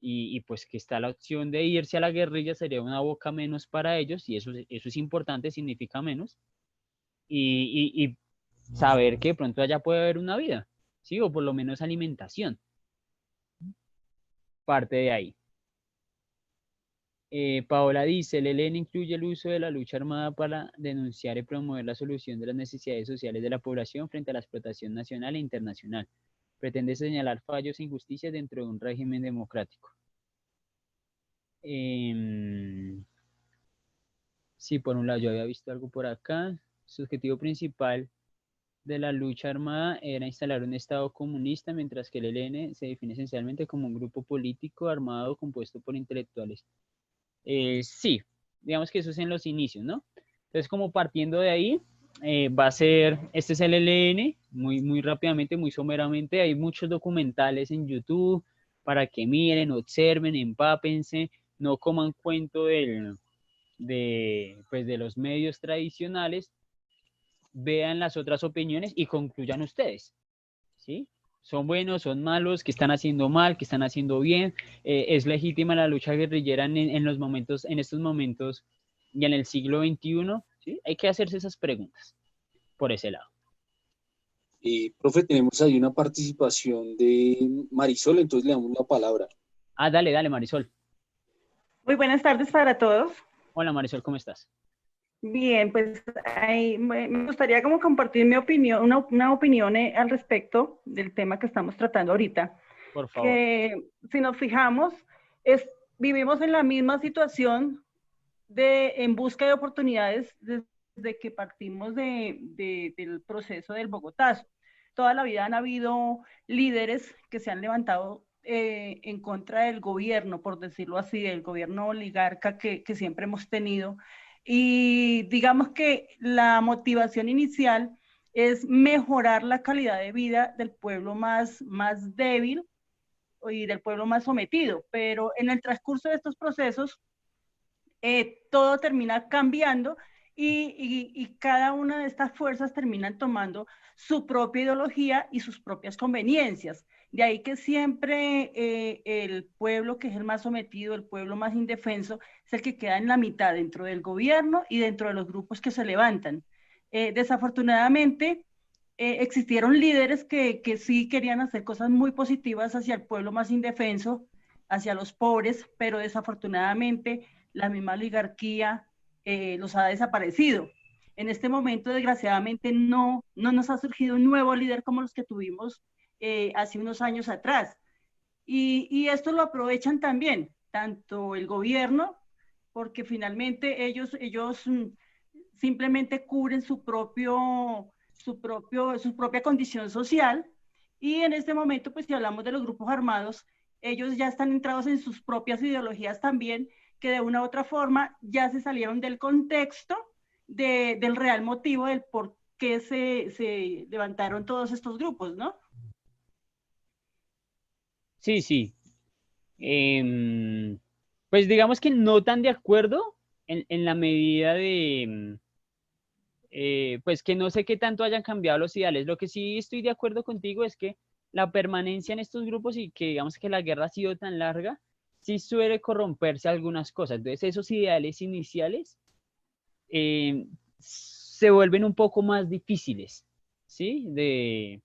Y pues que está la opción de irse a la guerrilla, sería una boca menos para ellos, y eso es importante, significa menos, y saber que de pronto allá puede haber una vida, ¿sí? O por lo menos alimentación, parte de ahí. Paola dice, el ELN incluye el uso de la lucha armada para denunciar y promover la solución de las necesidades sociales de la población frente a la explotación nacional e internacional. Pretende señalar fallos e injusticias dentro de un régimen democrático. Sí, por un lado, yo había visto algo por acá. Su objetivo principal de la lucha armada era instalar un Estado comunista, mientras que el ELN se define esencialmente como un grupo político armado compuesto por intelectuales. Sí, digamos que eso es en los inicios, ¿no? Entonces, como partiendo de ahí, va a ser, este es el ELN, muy rápidamente, muy someramente, hay muchos documentales en YouTube para que miren, observen, empápense, no coman cuento pues de los medios tradicionales, vean las otras opiniones y concluyan ustedes, ¿sí? Son buenos, son malos, qué están haciendo mal, qué están haciendo bien, es legítima la lucha guerrillera en los momentos, en estos momentos y en el siglo XXI, ¿sí? Hay que hacerse esas preguntas por ese lado. Profe, tenemos ahí una participación de Marisol, entonces le damos la palabra. Ah, dale, dale, Marisol. Muy buenas tardes para todos. Hola, Marisol, ¿cómo estás? Bien, pues ahí me gustaría como compartir mi opinión, una opinión al respecto del tema que estamos tratando ahorita. Por favor. Que si nos fijamos, vivimos en la misma situación en busca de oportunidades desde que partimos del proceso del Bogotazo. Toda la vida han habido líderes que se han levantado en contra del gobierno, por decirlo así, del gobierno oligarca que siempre hemos tenido. Y digamos que la motivación inicial es mejorar la calidad de vida del pueblo más débil y del pueblo más sometido. Pero en el transcurso de estos procesos, todo termina cambiando y cada una de estas fuerzas terminan tomando su propia ideología y sus propias conveniencias. De ahí que siempre el pueblo que es el más sometido, el pueblo más indefenso, es el que queda en la mitad dentro del gobierno y dentro de los grupos que se levantan. Desafortunadamente, existieron líderes que sí querían hacer cosas muy positivas hacia el pueblo más indefenso, hacia los pobres, pero desafortunadamente la misma oligarquía los ha desaparecido. En este momento, desgraciadamente, no nos ha surgido un nuevo líder como los que tuvimos hace unos años atrás. Y esto lo aprovechan también, tanto el gobierno, porque finalmente ellos simplemente cubren su propia condición social. Y en este momento, pues si hablamos de los grupos armados, ellos ya están entrados en sus propias ideologías también, que de una u otra forma ya se salieron del contexto del real motivo del por qué se levantaron todos estos grupos, ¿no? Sí, sí. Pues digamos que no tan de acuerdo en la medida de, pues que no sé qué tanto hayan cambiado los ideales. Lo que sí estoy de acuerdo contigo es que la permanencia en estos grupos y que digamos que la guerra ha sido tan larga, sí suele corromperse algunas cosas. Entonces esos ideales iniciales se vuelven un poco más difíciles, ¿sí? De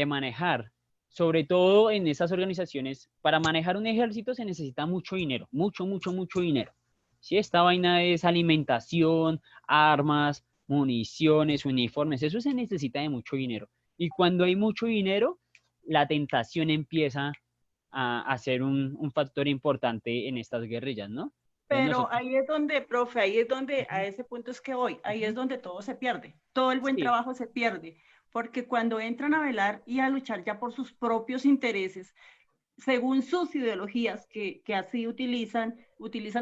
manejar. Sobre todo en esas organizaciones, para manejar un ejército se necesita mucho dinero, mucho dinero, Sí, esta vaina es alimentación, armas, municiones, uniformes, eso se necesita de mucho dinero. Y cuando hay mucho dinero, la tentación empieza a ser un factor importante en estas guerrillas, ¿no? Entonces Pero nosotros, ahí es donde, profe, ahí es donde, a ese punto es que voy, ahí es donde todo se pierde, todo el buen sí, trabajo se pierde, porque cuando entran a velar y a luchar ya por sus propios intereses, según sus ideologías, que así utilizan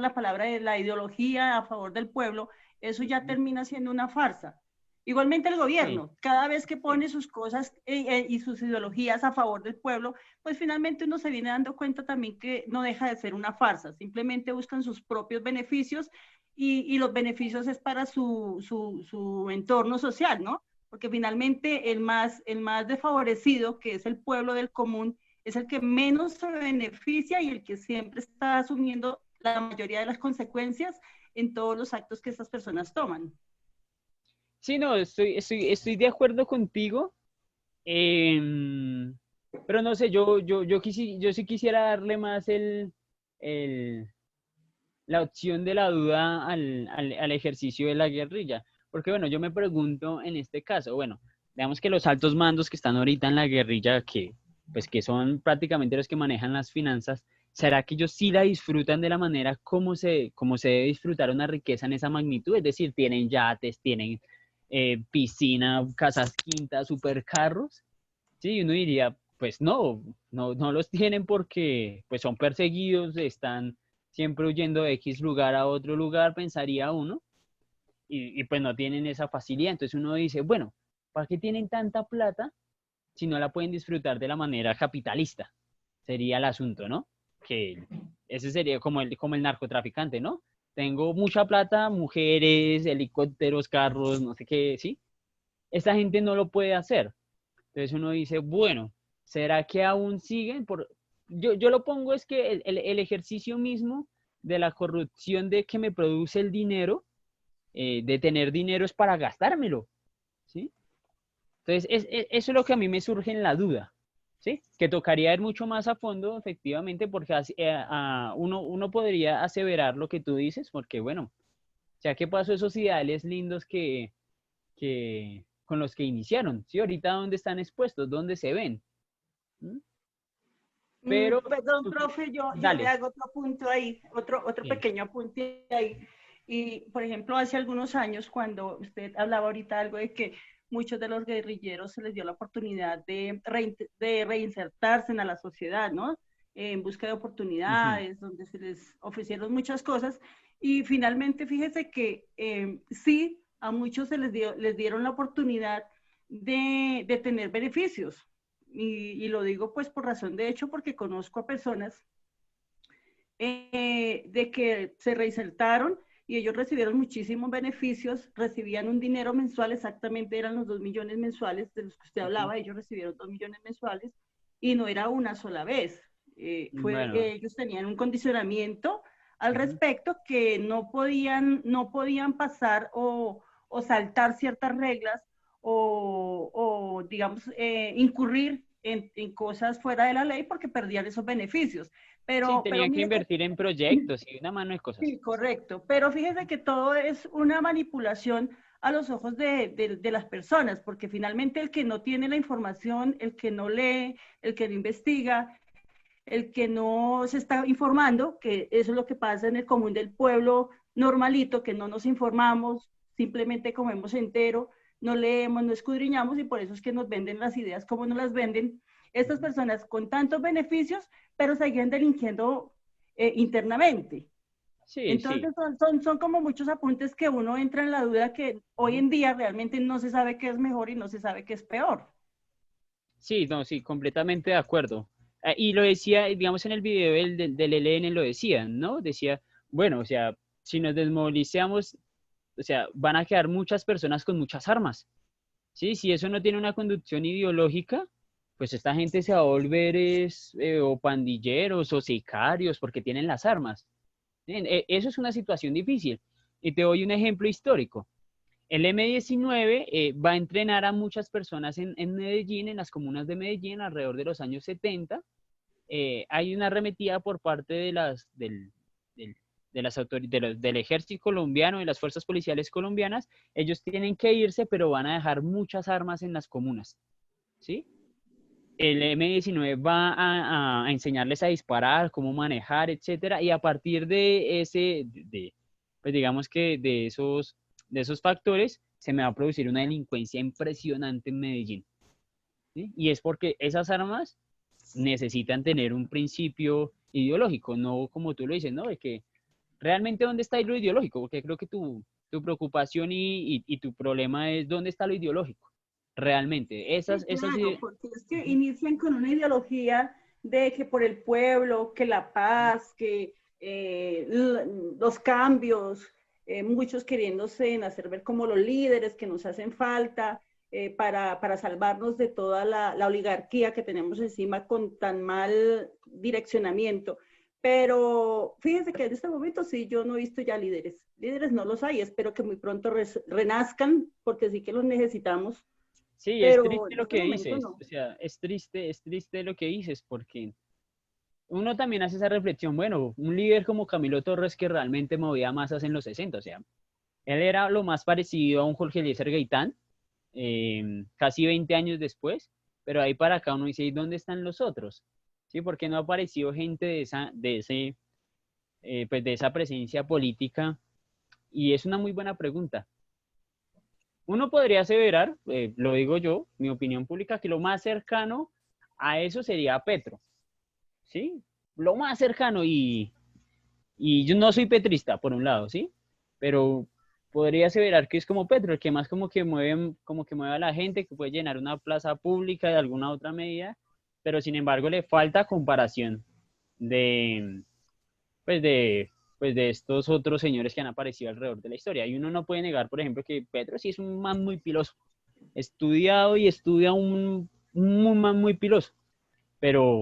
la palabra de la ideología a favor del pueblo, eso ya termina siendo una farsa. Igualmente el sí, gobierno, cada vez que pone sus cosas y sus ideologías a favor del pueblo, pues finalmente uno se viene dando cuenta también que no deja de ser una farsa, simplemente buscan sus propios beneficios y los beneficios es para su entorno social, ¿no? Porque finalmente el más desfavorecido, que es el pueblo del común, es el que menos se beneficia y el que siempre está asumiendo la mayoría de las consecuencias en todos los actos que estas personas toman. sí, no, estoy de acuerdo contigo. Em, pero no sé, yo sí quisiera darle más el, la opción de la duda al ejercicio de la guerrilla. Porque bueno, yo me pregunto en este caso, bueno, veamos que los altos mandos que están ahorita en la guerrilla, pues que son prácticamente los que manejan las finanzas, ¿será que ellos sí la disfrutan de la manera como se debe disfrutar una riqueza en esa magnitud? Es decir, tienen yates, tienen piscina, casas quintas, supercarros. Sí, uno diría, pues no los tienen porque pues son perseguidos, están siempre huyendo de X lugar a otro lugar, pensaría uno, y pues no tienen esa facilidad. Entonces uno dice, bueno, ¿para qué tienen tanta plata si no la pueden disfrutar de la manera capitalista? Sería el asunto, ¿no? Que ese sería como el narcotraficante, ¿no? Tengo mucha plata, mujeres, helicópteros, carros, no sé qué, ¿sí? Esta gente no lo puede hacer. Entonces uno dice, bueno, ¿será que aún siguen? Yo lo pongo es que el ejercicio mismo de la corrupción de que me produce el dinero, de tener dinero es para gastármelo, ¿sí? Entonces eso es lo que a mí me surge en la duda, ¿sí? Que tocaría ir mucho más a fondo, efectivamente, porque uno podría aseverar lo que tú dices, porque bueno, ya que pasó esos ideales lindos con los que iniciaron, ¿sí? Ahorita dónde están expuestos, dónde se ven. ¿Mm? Pero, Perdón, profe, yo le dale. hago otro punto ahí, otro Sí. pequeño apunte ahí. Y, por ejemplo, hace algunos años, cuando usted hablaba ahorita algo de que muchos de los guerrilleros se les dio la oportunidad de reinsertarse en la sociedad, ¿no? En busca de Ujú. oportunidades, donde se les ofrecieron muchas cosas. Y finalmente, fíjese que sí, a muchos les dieron la oportunidad de tener beneficios, y lo digo pues por razón de hecho porque conozco a personas de que se reinsertaron y ellos recibieron muchísimos beneficios, recibían un dinero mensual, exactamente eran los 2 millones mensuales de los que usted Ujú. hablaba, ellos recibieron 2 millones mensuales y no era una sola vez. Bueno, Ellos tenían un condicionamiento al ujú. respecto que no podían pasar o saltar ciertas reglas o digamos, incurrir en cosas fuera de la ley porque perdían esos beneficios. Sí, Pero tenían que mire, invertir en proyectos y una mano de cosas. sí, correcto. Pero fíjese que todo es una manipulación a los ojos de las personas, porque finalmente el que no tiene la información, el que no lee, el que no investiga, el que no se está informando, que eso es lo que pasa en el común del pueblo normalito, que no nos informamos, simplemente comemos entero, no leemos, no escudriñamos y por eso es que nos venden las ideas como nos las venden. Estas Ujú. personas con tantos beneficios, pero seguían delinquiendo internamente. Sí, sí. Entonces son como muchos apuntes que uno entra en la duda que hoy Ujú. en día realmente no se sabe qué es mejor y no se sabe qué es peor. Sí, no, sí, completamente de acuerdo. Y lo decía, digamos, en el video del ELN lo decían, ¿no? Decía, bueno, o sea, si nos desmovilizamos, o sea, van a quedar muchas personas con muchas armas. Sí, si eso no tiene una conducción ideológica, pues esta gente se va a volver o pandilleros o sicarios porque tienen las armas. Bien, eso es una situación difícil. Y te doy un ejemplo histórico. El M-19 va a entrenar a muchas personas en Medellín, en las comunas de Medellín, alrededor de los años 70. Hay una arremetida por parte del del ejército colombiano, de las fuerzas policiales colombianas, ellos tienen que irse, pero van a dejar muchas armas en las comunas, ¿sí? El M-19 va a enseñarles a disparar, cómo manejar, etcétera, y a partir de pues digamos que de esos factores, se me va a producir una delincuencia impresionante en Medellín, ¿sí? Y es porque esas armas necesitan tener un principio ideológico, no como tú lo dices, ¿no? De que realmente dónde está lo ideológico, porque creo que tu preocupación y tu problema es dónde está lo ideológico, realmente. Sí, claro, porque es que inician con una ideología de que por el pueblo, que la paz, que los cambios, muchos queriéndose en hacer ver como los líderes que nos hacen falta para salvarnos de toda la oligarquía que tenemos encima con tan mal direccionamiento. Pero fíjense que en este momento sí, yo no he visto ya líderes. Líderes no los hay, espero que muy pronto renazcan, porque sí que los necesitamos. Sí, es Pero triste en lo este que momento dices, no. o sea, es triste lo que dices, porque uno también hace esa reflexión, bueno, un líder como Camilo Torres que realmente movía masas en los 60, o sea, él era lo más parecido a un Jorge Eliezer Gaitán, casi 20 años después, pero ahí para acá uno dice, ¿y dónde están los otros? ¿Sí? Porque no ha aparecido gente pues de esa presencia política, y es una muy buena pregunta. Uno podría aseverar, lo digo yo, mi opinión pública, que lo más cercano a eso sería Petro, ¿sí? Lo más cercano, y yo no soy petrista, por un lado, ¿sí? Pero podría aseverar que es como Petro, el que más como que mueve a la gente, que puede llenar una plaza pública de alguna otra medida, pero sin embargo le falta comparación de, pues de estos otros señores que han aparecido alrededor de la historia. Y uno no puede negar, por ejemplo, que Petro sí es un man muy piloso, estudiado y estudia un man muy piloso, pero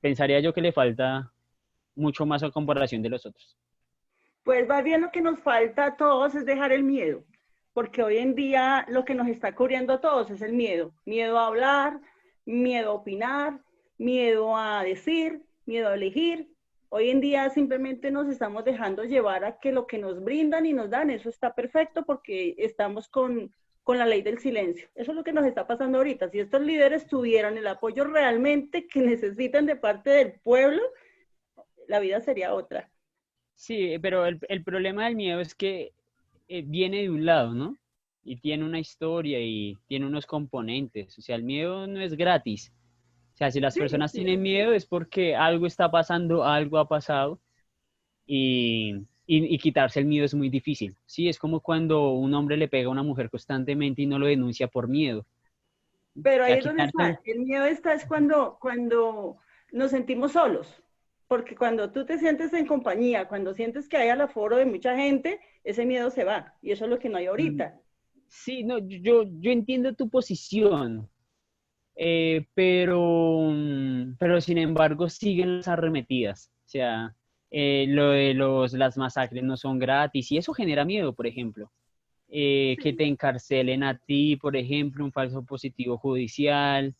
pensaría yo que le falta mucho más a comparación de los otros. Pues más bien lo que nos falta a todos es dejar el miedo, porque hoy en día lo que nos está cubriendo a todos es el miedo. Miedo a hablar, miedo a opinar, miedo a decir, miedo a elegir. Hoy en día simplemente nos estamos dejando llevar a que lo que nos brindan y nos dan, eso está perfecto porque estamos con la ley del silencio. Eso es lo que nos está pasando ahorita. Si estos líderes tuvieran el apoyo realmente que necesitan de parte del pueblo, la vida sería otra. Sí, pero el problema del miedo es que viene de un lado, ¿no? Y tiene una historia y tiene unos componentes. O sea, el miedo no es gratis. O sea, si las Sí, personas sí. tienen miedo es porque algo está pasando, algo ha pasado y quitarse el miedo es muy difícil. Sí, es como cuando un hombre le pega a una mujer constantemente y no lo denuncia por miedo. O Pero ahí sea, es donde quitarse está. El miedo está es cuando nos sentimos solos. Porque cuando tú te sientes en compañía, cuando sientes que hay al aforo de mucha gente, ese miedo se va. Y eso es lo que no hay Mm, ahorita. sí, no, yo entiendo tu posición, pero sin embargo siguen las arremetidas. O sea, lo de las masacres no son gratis y eso genera miedo, por ejemplo. Que te encarcelen a ti, por ejemplo, un falso positivo judicial,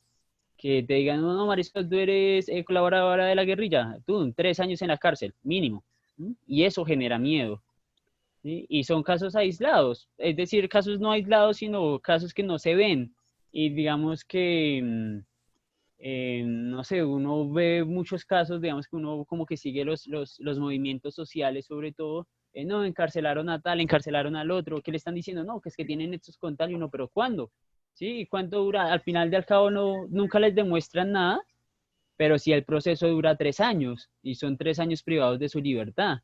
que te digan, no, no, Marisol, tú eres colaboradora de la guerrilla, tú, 3 años en la cárcel, mínimo. ¿Sí? Y eso genera miedo. ¿Sí? Y son casos aislados, es decir, casos no aislados, sino casos que no se ven. Y digamos que, no sé, uno ve muchos casos, digamos que uno como que sigue los movimientos sociales, sobre todo, no, encarcelaron a tal, encarcelaron al otro, ¿qué le están diciendo? No, que es que tienen hechos con tal y uno, pero ¿cuándo? ¿Sí? ¿Cuánto dura? Al final del cabo no, nunca les demuestran nada, pero si el proceso dura 3 años y son 3 años privados de su libertad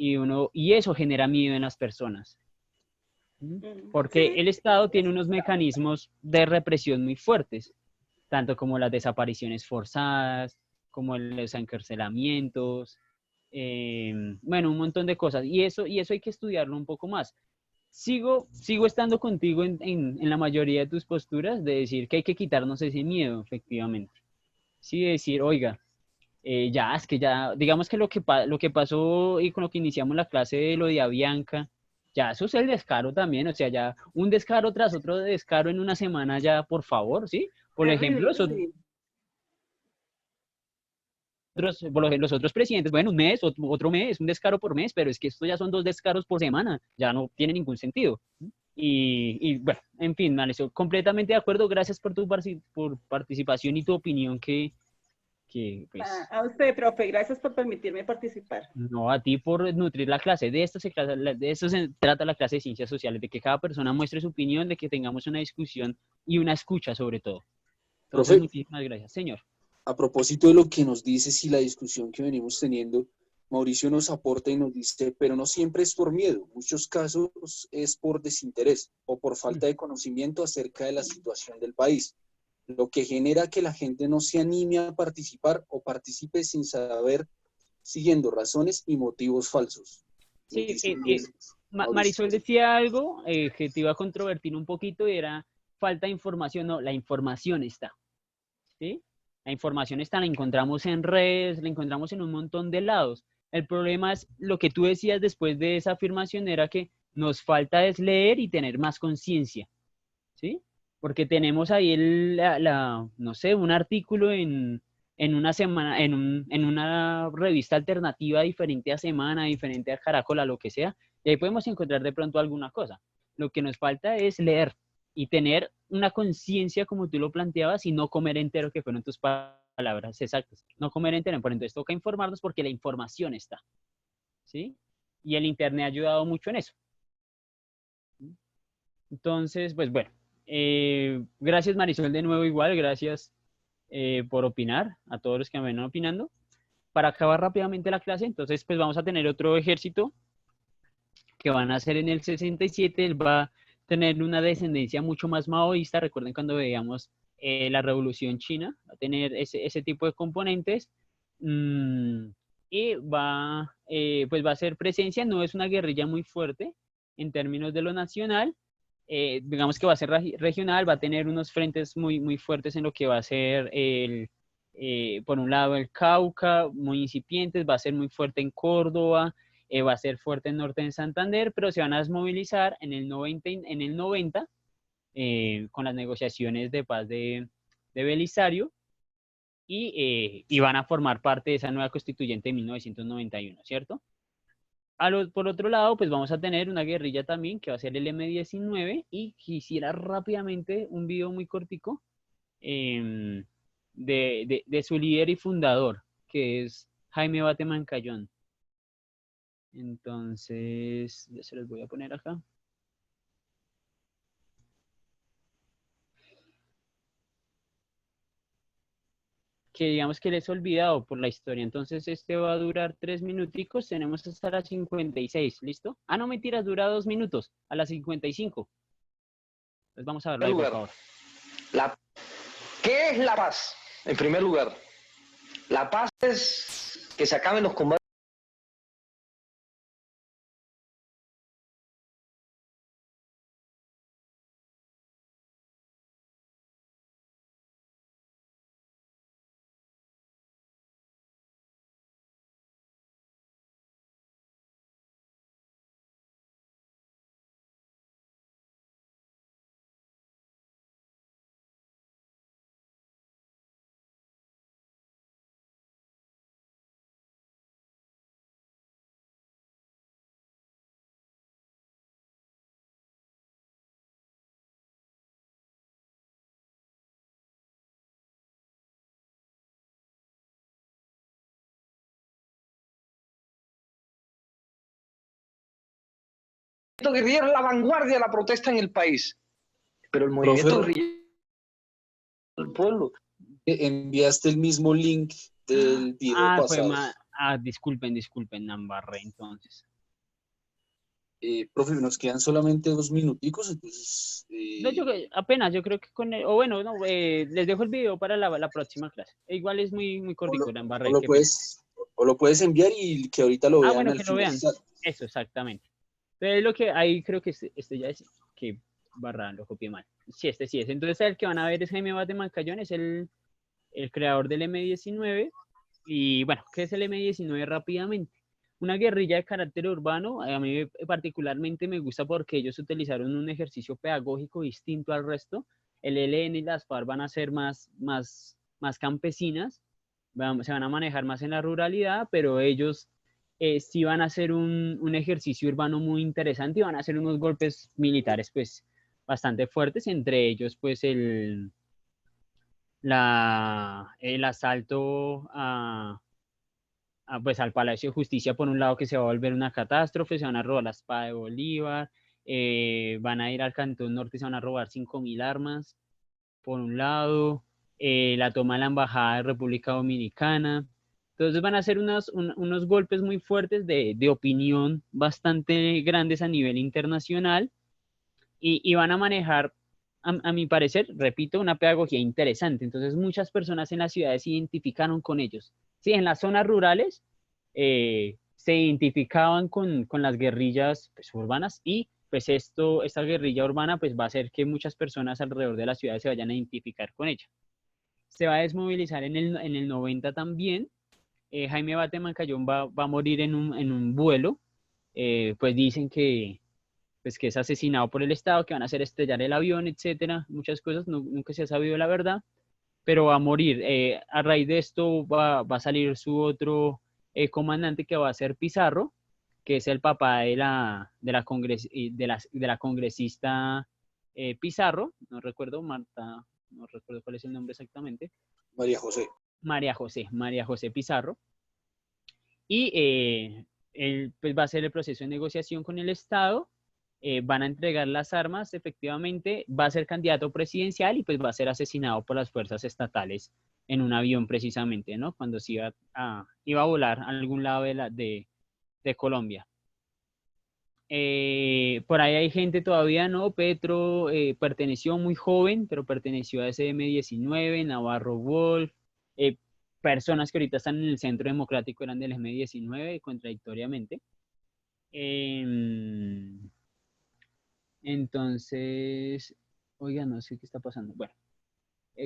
y eso genera miedo en las personas. ¿Sí? Porque Sí, el Estado tiene unos mecanismos de represión muy fuertes, tanto como las desapariciones forzadas, como los encarcelamientos, bueno, un montón de cosas. Y eso hay que estudiarlo un poco más. Sigo estando contigo en la mayoría de tus posturas de decir que hay que quitarnos ese miedo, efectivamente. Sí, decir, oiga, ya, es que ya, digamos que lo que pasó y con lo que iniciamos la clase de lo de Avianca, ya eso es el descaro también, o sea, ya un descaro tras otro de descaro en una semana ya, por favor, ¿sí? Por ejemplo, terrible, eso, sí. los otros presidentes, bueno, un mes, otro mes, un descaro por mes, pero es que esto ya son 2 descaros por semana, ya no tiene ningún sentido. Y bueno, en fin, Mauricio, completamente de acuerdo, gracias por tu por participación y tu opinión pues, A usted, profe, gracias por permitirme participar. no, a ti por nutrir la clase. De esto se trata la clase de ciencias sociales, de que cada persona muestre su opinión, de que tengamos una discusión y una escucha sobre todo. Entonces, Profe, muchísimas gracias, señor. a propósito de lo que nos dices y la discusión que venimos teniendo, Mauricio nos aporta y nos dice, pero no siempre es por miedo, muchos casos es por desinterés o por falta de conocimiento acerca de la situación del país, lo que genera que la gente no se anime a participar o participe sin saber, siguiendo razones y motivos falsos. Sí, Mauricio. Marisol decía algo que te iba a controvertir un poquito y era falta de información. No, la información está, ¿sí? La información está, la encontramos en redes, la encontramos en un montón de lados. El problema es lo que tú decías después de esa afirmación era que nos falta es leer y tener más conciencia, ¿sí? Porque tenemos ahí no sé, un artículo en una semana, en una revista alternativa diferente a Semana, diferente a Caracol, a lo que sea, y ahí podemos encontrar de pronto alguna cosa. Lo que nos falta es leer y tener una conciencia como tú lo planteabas y no comer entero, que fueron tus palabras exactas. No comer entero, por entonces toca informarnos porque la información está, ¿sí? Y el Internet ha ayudado mucho en eso. Entonces, pues bueno, gracias Marisol de nuevo igual, gracias por opinar, a todos los que me ven opinando. Para acabar rápidamente la clase, entonces pues vamos a tener otro ejército que van a hacer en el 67, él va a tener una descendencia mucho más maoísta, recuerden cuando veíamos la revolución china, va a tener ese tipo de componentes, y pues va a ser presencia, no es una guerrilla muy fuerte en términos de lo nacional, digamos que va a ser regional, va a tener unos frentes muy, muy fuertes en lo que va a ser por un lado el Cauca, muy incipientes, va a ser muy fuerte en Córdoba, va a ser fuerte en norte en Santander, pero se van a desmovilizar en el 90 con las negociaciones de paz de Belisario y van a formar parte de esa nueva constituyente de 1991, ¿cierto? Por otro lado, pues vamos a tener una guerrilla también que va a ser el M-19 y quisiera rápidamente un video muy cortico de su líder y fundador, que es Jaime Bate Mancayón. Entonces, ya se los voy a poner acá. Que digamos que les he olvidado por la historia. Entonces, este va a durar 3 minuticos. Tenemos hasta las 56, ¿listo? Ah, no, mentiras, dura 2 minutos, a las 55. Entonces vamos a verlo ahí, por favor. ¿Qué es la paz? En primer lugar, la paz es que se acaben los combates. El movimiento guerrillero es la vanguardia de la protesta en el país, pero el movimiento guerrillero del pueblo. Enviaste el mismo link del video pasado. Disculpen, Nambarré, entonces. Profe, nos quedan solamente 2 minuticos, entonces... No, yo creo que con o bueno, no, les dejo el video para la próxima clase. Igual es muy, muy cortico, Nambarré. O lo puedes enviar y que ahorita lo vean. Bueno, que lo vean. Eso, exactamente. Pero lo que ahí creo que este ya es que barra, lo copié mal. Sí, este sí es. Entonces el que van a ver es Jaime Bate Mancayón, es el creador del M-19. Y bueno, ¿qué es el M-19 rápidamente? Una guerrilla de carácter urbano. A mí particularmente me gusta porque ellos utilizaron un ejercicio pedagógico distinto al resto. El ELN y las FARC van a ser más campesinas, se van a manejar más en la ruralidad, pero ellos sí van a hacer un ejercicio urbano muy interesante y van a hacer unos golpes militares pues bastante fuertes, entre ellos pues el asalto pues al Palacio de Justicia por un lado, que se va a volver una catástrofe, se van a robar la espada de Bolívar, van a ir al Cantón Norte, se van a robar 5.000 armas por un lado, la toma de la Embajada de República Dominicana. Entonces van a ser unos golpes muy fuertes de opinión bastante grandes a nivel internacional y van a manejar, a mi parecer, repito, una pedagogía interesante. Entonces muchas personas en las ciudades se identificaron con ellos. Sí, en las zonas rurales se identificaban con las guerrillas pues, urbanas y pues esta guerrilla urbana pues va a hacer que muchas personas alrededor de las ciudades se vayan a identificar con ella. Se va a desmovilizar en el 90 también. Jaime Bateman Cayón va a morir en un vuelo. Pues dicen que es asesinado por el Estado, que van a hacer estrellar el avión, etcétera, muchas cosas, nunca se ha sabido la verdad, pero va a morir. A raíz de esto va a salir su otro comandante, que va a ser Pizarro, que es el papá de la congresista Pizarro, no recuerdo, Marta, no recuerdo cuál es el nombre exactamente. María José Pizarro. Y él pues, va a hacer el proceso de negociación con el Estado, van a entregar las armas, efectivamente, va a ser candidato presidencial y pues va a ser asesinado por las fuerzas estatales en un avión precisamente, ¿no? Cuando se iba a volar a algún lado de Colombia. Por ahí hay gente todavía, ¿no? Petro perteneció muy joven, pero perteneció a SM-19, Navarro Wolf, personas que ahorita están en el Centro Democrático eran del M-19, contradictoriamente. Entonces, oiga, no sé qué está pasando. Bueno,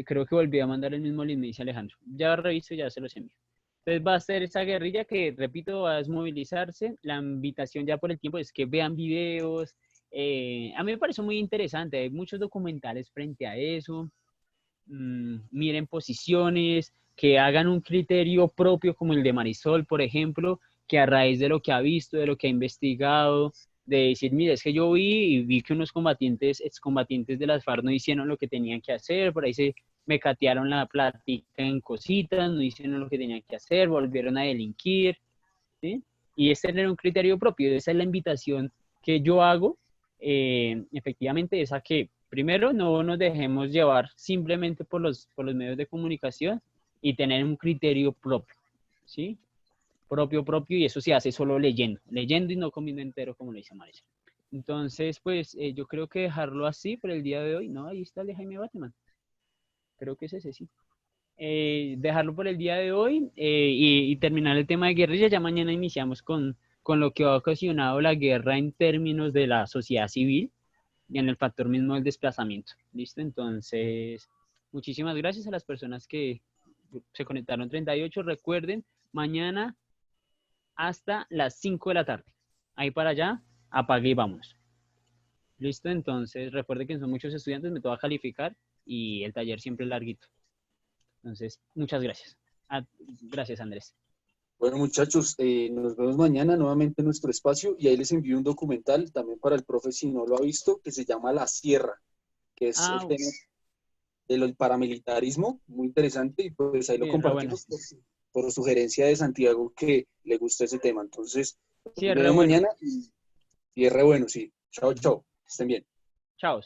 creo que volví a mandar el mismo link, me dice Alejandro. Ya reviso, ya se los envío. Entonces va a ser esa guerrilla que, repito, va a desmovilizarse. La invitación ya por el tiempo es que vean videos. A mí me pareció muy interesante. Hay muchos documentales frente a eso. Miren posiciones, que hagan un criterio propio como el de Marisol, por ejemplo, que a raíz de lo que ha visto, de lo que ha investigado, de decir, mira, es que yo vi que unos excombatientes de las FARC no hicieron lo que tenían que hacer, por ahí se me catearon la plática en cositas, no hicieron lo que tenían que hacer, volvieron a delinquir, ¿sí? Y es tener un criterio propio. Esa es la invitación que yo hago, efectivamente, es a que primero no nos dejemos llevar simplemente por los medios de comunicación y tener un criterio propio, ¿sí? Propio, y eso se hace solo leyendo y no comiendo entero, como le dice Marisa. Entonces, pues, yo creo que dejarlo así por el día de hoy, ¿no? Ahí está el de Jaime Bateman. Creo que es ese, sí. Dejarlo por el día de hoy y terminar el tema de guerrilla. Ya mañana iniciamos con lo que ha ocasionado la guerra en términos de la sociedad civil y en el factor mismo del desplazamiento. ¿Listo? Entonces, muchísimas gracias a las personas que se conectaron 38. Recuerden, mañana hasta las 5 de la tarde. Ahí para allá, apague y vámonos. ¿Listo? Entonces, recuerden que son muchos estudiantes, me toca calificar y el taller siempre es larguito. Entonces, muchas gracias. Gracias, Andrés. Bueno, muchachos, nos vemos mañana nuevamente en nuestro espacio y ahí les envío un documental también para el profe si no lo ha visto, que se llama La Sierra, que es el tema del paramilitarismo, muy interesante, y pues ahí lo compartimos por sugerencia de Santiago, que le gusta ese tema. Entonces, nos vemos mañana y es re bueno, sí. Chao, chao. Estén bien. Chao.